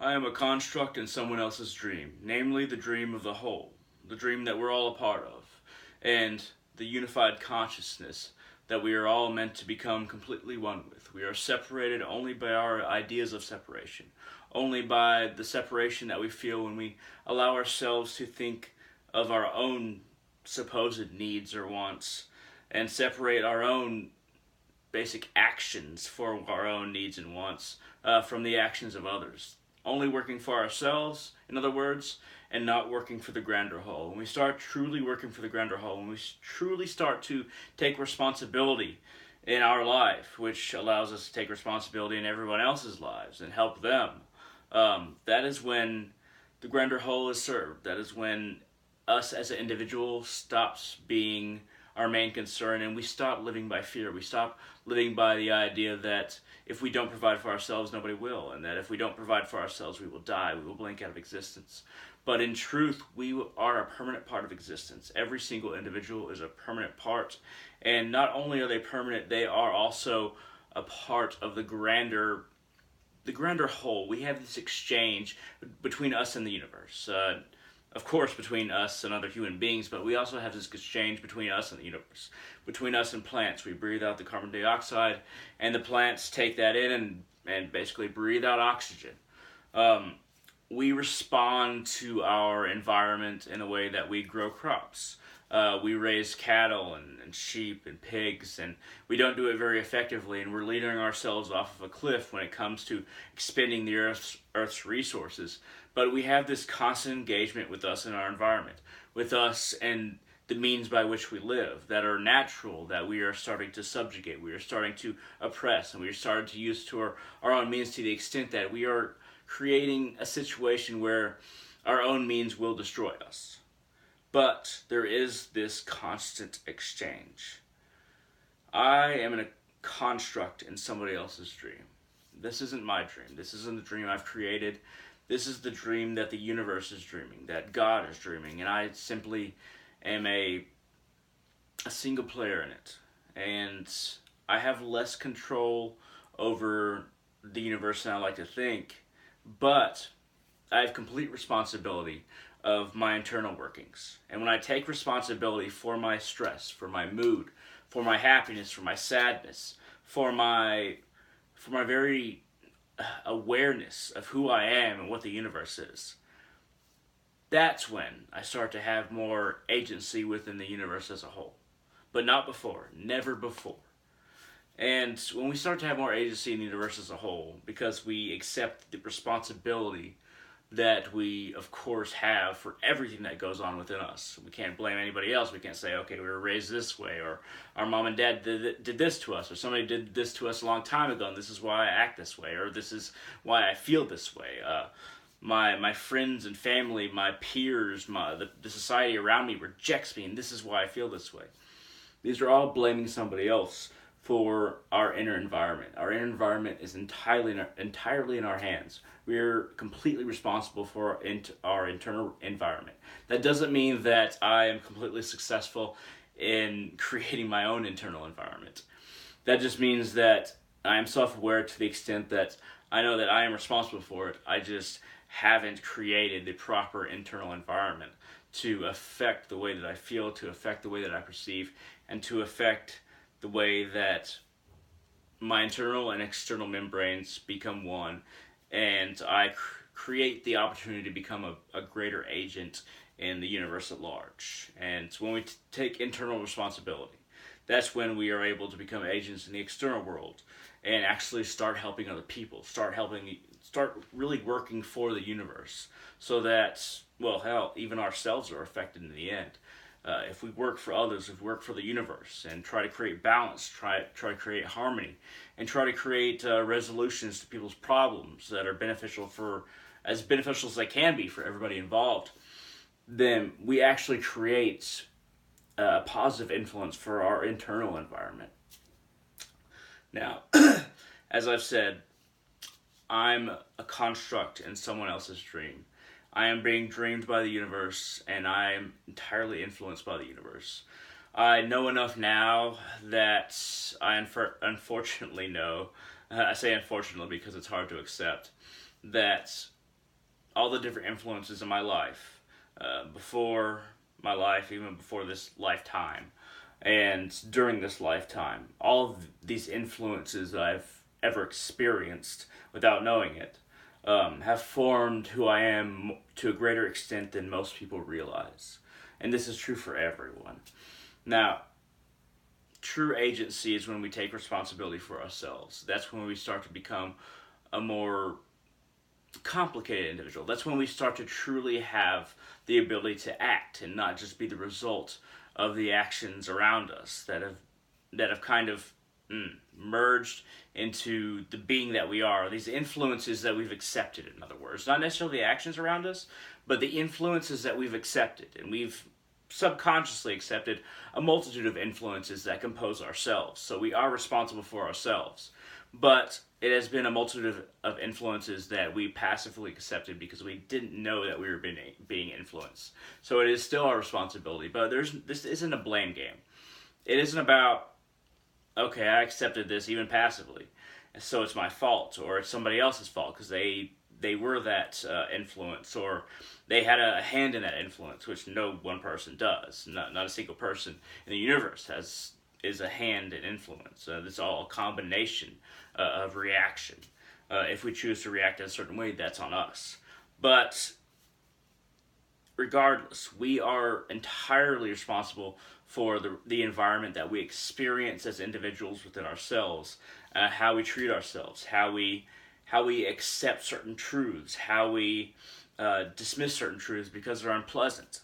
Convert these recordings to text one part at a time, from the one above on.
I am a construct in someone else's dream, namely the dream of the whole, the dream that we're all a part of, and the unified consciousness that we are all meant to become completely one with. We are separated only by our ideas of separation, only by the separation that we feel when we allow ourselves to think of our own supposed needs or wants and separate our own basic actions for our own needs and wants from the actions of others. Only working for ourselves, in other words, and not working for the grander whole. When we start truly working for the grander whole, when we truly start to take responsibility in our life, which allows us to take responsibility in everyone else's lives and help them, that is when the grander whole is served. That is when us as an individual stops being our main concern and we stop living by fear. We stop living by the idea that if we don't provide for ourselves, nobody will, and that if we don't provide for ourselves, we will die, we will blink out of existence. But in truth, we are a permanent part of existence. Every single individual is a permanent part, and not only are they permanent, they are also a part of the grander whole. We have this exchange between us and the universe. Of course, between us and other human beings, but we also have this exchange between us and the universe. Between us and plants, we breathe out the carbon dioxide, and the plants take that in and basically breathe out oxygen. We respond to our environment in a way that we grow crops. We raise cattle and sheep and pigs, and we don't do it very effectively, and we're leading ourselves off of a cliff when it comes to expending the Earth's resources. But we have this constant engagement with us and our environment, with us and the means by which we live that are natural, that we are starting to subjugate, we are starting to oppress, and we are starting to use to our own means to the extent that we are creating a situation where our own means will destroy us. But there is this constant exchange. I am in a construct in somebody else's dream. This isn't my dream. This isn't the dream I've created. This is the dream that the universe is dreaming, that God is dreaming, and I simply am a single player in it. And I have less control over the universe than I like to think, but I have complete responsibility of my internal workings. And when I take responsibility for my stress, for my mood, for my happiness, for my sadness, for my very awareness of who I am and what the universe is, that's when I start to have more agency within the universe as a whole. But not before, never before. And when we start to have more agency in the universe as a whole, because we accept the responsibility that we, of course, have for everything that goes on within us. We can't blame anybody else. We can't say, okay, we were raised this way, or our mom and dad did this to us, or somebody did this to us a long time ago, and this is why I act this way, or this is why I feel this way. My friends and family, my peers, the society around me rejects me, and this is why I feel this way. These are all blaming somebody else for our inner environment. Our inner environment is entirely in our hands. We're completely responsible for our internal environment. That doesn't mean that I am completely successful in creating my own internal environment. That just means that I am self-aware to the extent that I know that I am responsible for it. I just haven't created the proper internal environment to affect the way that I feel, to affect the way that I perceive, and to affect the way that my internal and external membranes become one, and I create the opportunity to become a greater agent in the universe at large. And when we take internal responsibility, that's when we are able to become agents in the external world and actually start helping other people, start really working for the universe, so that, well, hell, even ourselves are affected in the end. If we work for others, if we work for the universe, and try to create balance, try to create harmony, and try to create resolutions to people's problems that are as beneficial as they can be for everybody involved, then we actually create a positive influence for our internal environment. Now, as I've said, I'm a construct in someone else's dream. I am being dreamed by the universe, and I am entirely influenced by the universe. I know enough now that I unfortunately know, I say unfortunately because it's hard to accept, that all the different influences in my life, before my life, even before this lifetime, and during this lifetime, all of these influences that I've ever experienced without knowing it, have formed who I am to a greater extent than most people realize. And this is true for everyone. Now, true agency is when we take responsibility for ourselves. That's when we start to become a more complicated individual. That's when we start to truly have the ability to act and not just be the result of the actions around us that have kind of merged into the being that we are. These influences that we've accepted, in other words, not necessarily the actions around us, but the influences that we've accepted, and we've subconsciously accepted a multitude of influences that compose ourselves. So we are responsible for ourselves. But it has been a multitude of influences that we passively accepted because we didn't know that we were being influenced. So it is still our responsibility, but this isn't a blame game. It isn't about, okay, I accepted this even passively, so it's my fault, or it's somebody else's fault because they were that influence, or they had a hand in that influence, which no one person does. Not a single person in the universe is a hand in influence. It's all a combination of reaction. If we choose to react in a certain way, that's on us. But regardless, we are entirely responsible for the environment that we experience as individuals within ourselves, how we treat ourselves, how we accept certain truths, how we dismiss certain truths because they're unpleasant,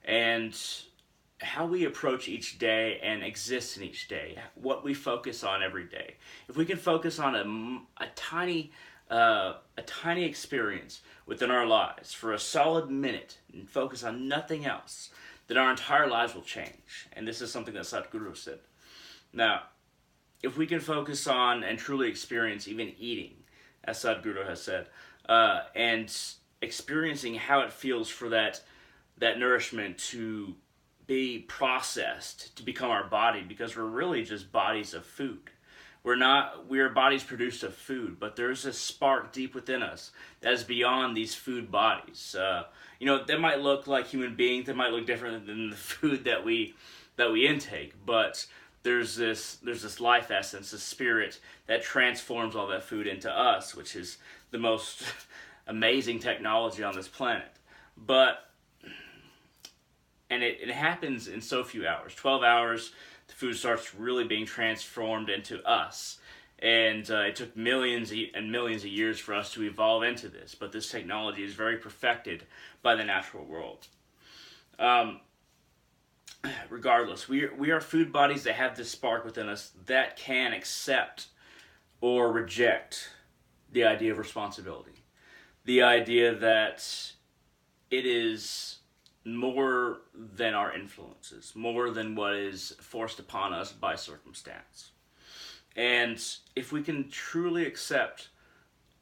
and how we approach each day and exist in each day, what we focus on every day. If we can focus on a tiny experience within our lives for a solid minute and focus on nothing else, then our entire lives will change. And this is something that Sadhguru said. Now, if we can focus on and truly experience even eating, as Sadhguru has said, and experiencing how it feels for that nourishment to be processed to become our body, because we're really just bodies of food. We're bodies produced of food, but there's a spark deep within us that is beyond these food bodies. They might look like human beings, they might look different than the food that we intake, but there's this life essence, this spirit that transforms all that food into us, which is the most amazing technology on this planet. And it happens in so few hours. 12 hours, the food starts really being transformed into us. And it took millions and millions of years for us to evolve into this. But this technology is very perfected by the natural world. Regardless, we are food bodies that have this spark within us that can accept or reject the idea of responsibility. The idea that it is more than our influences, more than what is forced upon us by circumstance. And if we can truly accept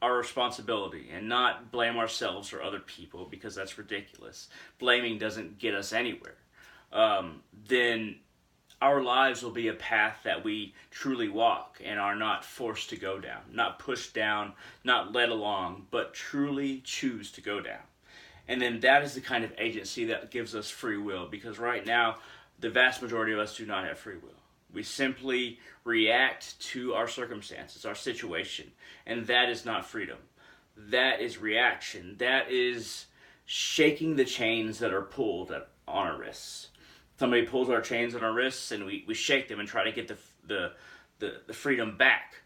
our responsibility and not blame ourselves or other people, because that's ridiculous, blaming doesn't get us anywhere, then our lives will be a path that we truly walk and are not forced to go down, not pushed down, not led along, but truly choose to go down. And then that is the kind of agency that gives us free will, because right now, the vast majority of us do not have free will. We simply react to our circumstances, our situation, and that is not freedom. That is reaction. That is shaking the chains that are pulled on our wrists. Somebody pulls our chains on our wrists, and we shake them and try to get the freedom back.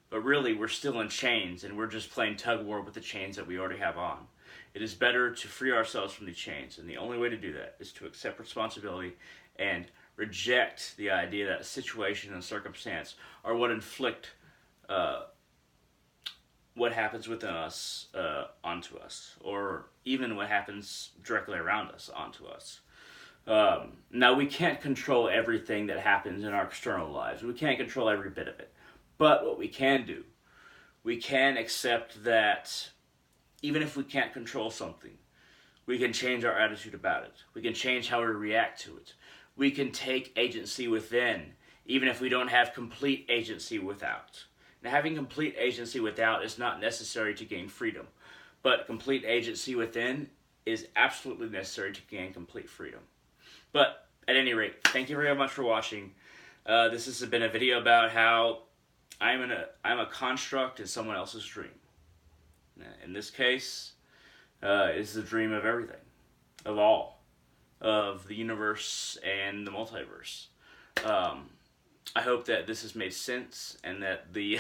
But really, we're still in chains, and we're just playing tug-of-war with the chains that we already have on. It is better to free ourselves from the chains, and the only way to do that is to accept responsibility and reject the idea that a situation and circumstance are what inflict what happens within us onto us, or even what happens directly around us onto us. Now, we can't control everything that happens in our external lives. We can't control every bit of it. But what we can do, we can accept that even if we can't control something, we can change our attitude about it. We can change how we react to it. We can take agency within, even if we don't have complete agency without. Now, having complete agency without is not necessary to gain freedom, but complete agency within is absolutely necessary to gain complete freedom. But at any rate, thank you very much for watching. This has been a video about how I'm a construct in someone else's dream. In this case, it's the dream of everything, of all, of the universe and the multiverse. I hope that this has made sense and that the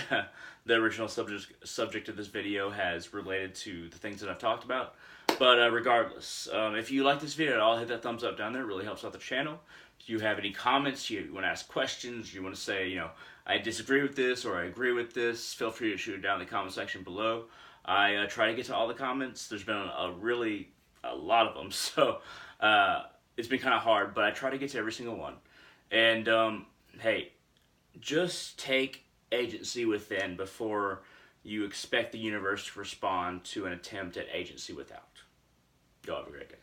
original subject of this video has related to the things that I've talked about. But regardless, if you like this video at all, hit that thumbs up down there. It really helps out the channel. If you have any comments, you want to ask questions, you want to say, I disagree with this or I agree with this, feel free to shoot it down in the comment section below. I try to get to all the comments. There's been a lot of them, so it's been kind of hard, but I try to get to every single one. And hey, just take agency within before you expect the universe to respond to an attempt at agency without. Y'all have a great day.